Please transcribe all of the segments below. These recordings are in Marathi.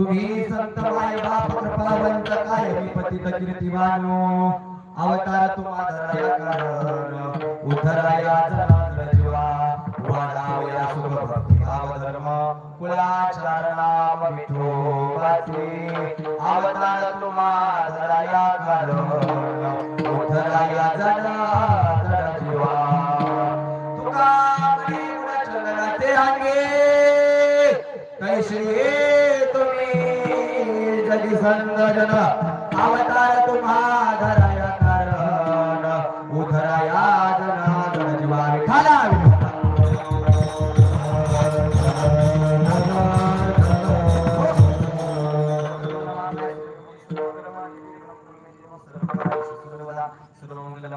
तुम्ही संत माय बाप कृपावंत काय पतित कीर्तिवानो अवतार तुम्हा धराया कारण उद्धराया जनार्दन जीवा वाढावया सुख भक्ती भाव धर्म कुळाचरणाम विठोबाचे अवतार तुम्हा धराया कारण उद्धराया जनार्दन जीवा तुका चंद्राचे अंगे कैसे जगी संगजन अवतार तुम्हा धराया कारण उधराया जनार्दन जीवा विठाला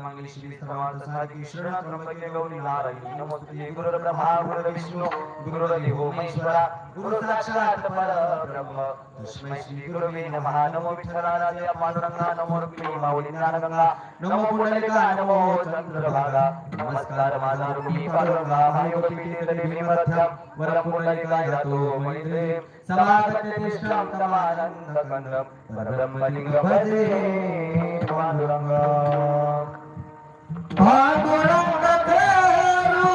मंगल श्री सर्वार्थ साधी शरण त्र्यंबके गौरी नारायणी नमोस्तुते गुरु ब्रह्मा गुरु विष्णु गुरु देवो महेश्वरा गुरु साक्षात परब्रह्म तस्मै श्री गुरुवे नमः नमो विठ्ठलाय पांडुरंगा नमो रुक्मिणी माऊली ज्ञानगंगा नमो पुंडलिका नमो चंद्रभागा नमस्कार माझा रुक्मिणी पांडुरंगा महायोगी पीठे देवी मध्यम वर पुंडलिका यातो मैत्रे समागते तिष्ठं तमानंद कंदम परब्रह्मलिंग भजे पांडुरंगा पांडुरंग तेरू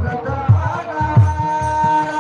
प्रतापा पांडुरंग तेरू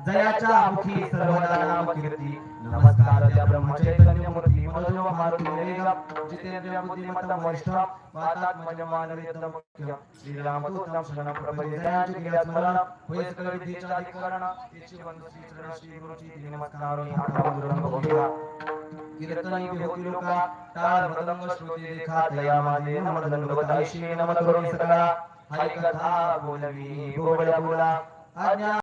जयाच्या मुखी सर्वदा नाम कीर्ती नमस्कार त्या ब्रह्मचैतन्य मूर्ती मनोजव मारुती जितेंद्रिय बुद्धिमत्ता वरिष्ठ वातात्मज मानवीयता मुख्य श्रीराम तुझं शरण प्रभवी जयाची गिर्या स्मरण होय सकल विद्येच्या अधिकरण इच्छे बंधू श्री चरण श्री गुरुची नमस्कारोनी आठवा रंग भोगिला कीर्तनी विभूती लोका टाळ मृदंग श्रुती रेखा दया माझे नमन दंडवत ऐशी नमन करुणी सकळा हरी कथा बोलवी गोबळ्या बोला आज्ञा